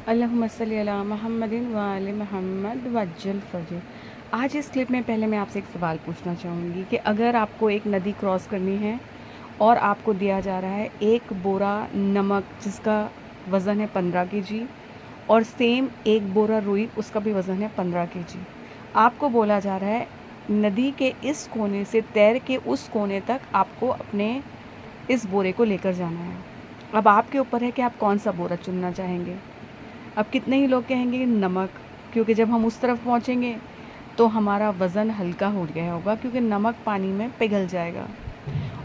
अल्लाहुम्मा सल्ली अला मुहम्मदिन व आले मुहम्मद वज्जल फ़र्ज। आज इस क्लिप में पहले मैं आपसे एक सवाल पूछना चाहूँगी कि अगर आपको एक नदी क्रॉस करनी है और आपको दिया जा रहा है एक बोरा नमक जिसका वज़न है 15 केजी और सेम एक बोरा रुई उसका भी वज़न है 15 केजी। आपको बोला जा रहा है नदी के इस कोने से तैर के उस कोने तक आपको अपने इस बोरे को लेकर जाना है। अब आपके ऊपर है कि आप कौन सा बोरा चुनना चाहेंगे। अब कितने ही लोग कहेंगे नमक, क्योंकि जब हम उस तरफ पहुंचेंगे तो हमारा वज़न हल्का हो गया होगा क्योंकि नमक पानी में पिघल जाएगा।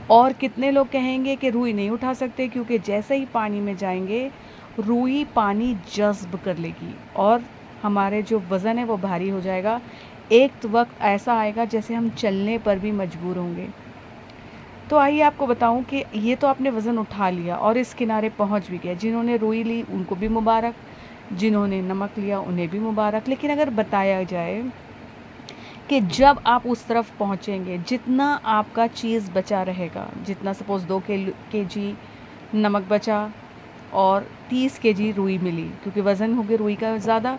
और कितने लोग कहेंगे कि रुई नहीं उठा सकते क्योंकि जैसे ही पानी में जाएंगे रुई पानी जज़्ब कर लेगी और हमारे जो वज़न है वो भारी हो जाएगा। एक वक्त ऐसा आएगा जैसे हम चलने पर भी मजबूर होंगे। तो आइए आपको बताऊं कि ये तो आपने वज़न उठा लिया और इस किनारे पहुंच भी गया। जिन्होंने रुई ली उनको भी मुबारक, जिन्होंने नमक लिया उन्हें भी मुबारक। लेकिन अगर बताया जाए कि जब आप उस तरफ पहुंचेंगे जितना आपका चीज़ बचा रहेगा, जितना सपोज़ 2 केजी नमक बचा और 30 केजी रुई मिली क्योंकि वज़न हो गया रुई का ज़्यादा,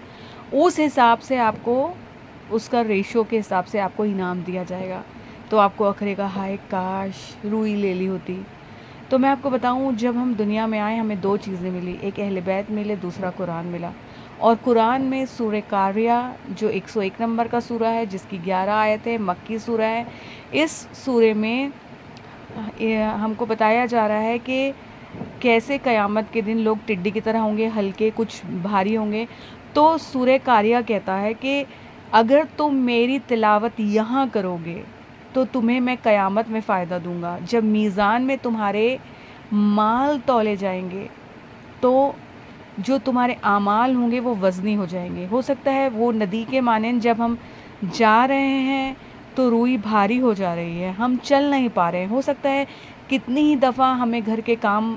उस हिसाब से आपको उसका रेशो के हिसाब से आपको इनाम दिया जाएगा। तो आपको अखरेगा हाय काश रुई ले ली होती। तो मैं आपको बताऊं जब हम दुनिया में आए हमें 2 चीज़ें मिली, एक अहले बैत मिले, दूसरा कुरान मिला। और कुरान में सूरह कारिया जो 101 नंबर का सूरा है जिसकी 11 आयत है, मक्की सूरा है। इस सूरे में हमको बताया जा रहा है कि कैसे क़यामत के दिन लोग टिड्डी की तरह होंगे, हल्के कुछ भारी होंगे। तो सूरह कारिया कहता है कि अगर तुम मेरी तिलावत यहाँ करोगे तो तुम्हें मैं क़यामत में फ़ायदा दूंगा। जब मीज़ान में तुम्हारे माल तौले जाएंगे तो जो तुम्हारे आमाल होंगे वो वज़नी हो जाएंगे। हो सकता है वो नदी के मानन जब हम जा रहे हैं तो रुई भारी हो जा रही है, हम चल नहीं पा रहे हैं। हो सकता है कितनी ही दफ़ा हमें घर के काम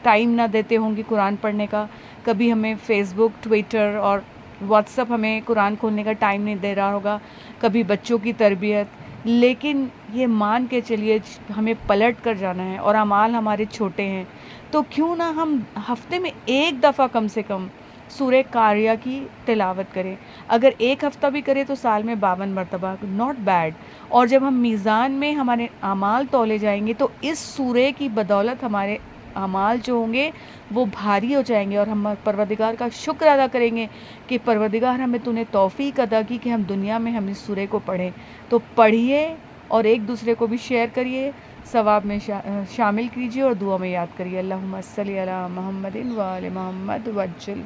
टाइम ना देते होंगे कुरान पढ़ने का, कभी हमें फ़ेसबुक, ट्विटर और व्हाट्सअप हमें कुरान खोलने का टाइम नहीं दे रहा होगा, कभी बच्चों की तरबियत। लेकिन ये मान के चलिए हमें पलट कर जाना है और अमाल हमारे छोटे हैं, तो क्यों ना हम हफ्ते में एक दफ़ा कम से कम सूरह कारिया की तिलावत करें। अगर एक हफ़्ता भी करें तो साल में 52 मरतबा, नॉट बैड। और जब हम मीज़ान में हमारे अमाल तौले जाएंगे तो इस सूरह की बदौलत हमारे अमाल जो होंगे वो भारी हो जाएंगे और हम परवरदिगार का शुक्र अदा करेंगे कि परवरदिगार हमें तूने तौफीक अदा की कि हम दुनिया में हम इस सूरह को पढ़ें। तो पढ़िए और एक दूसरे को भी शेयर करिए, सवाब में शामिल कीजिए और दुआ में याद करिए। अल्लाहुम्मा सल्ली अला मुहम्मदिन व आले मुहम्मद वज्जल।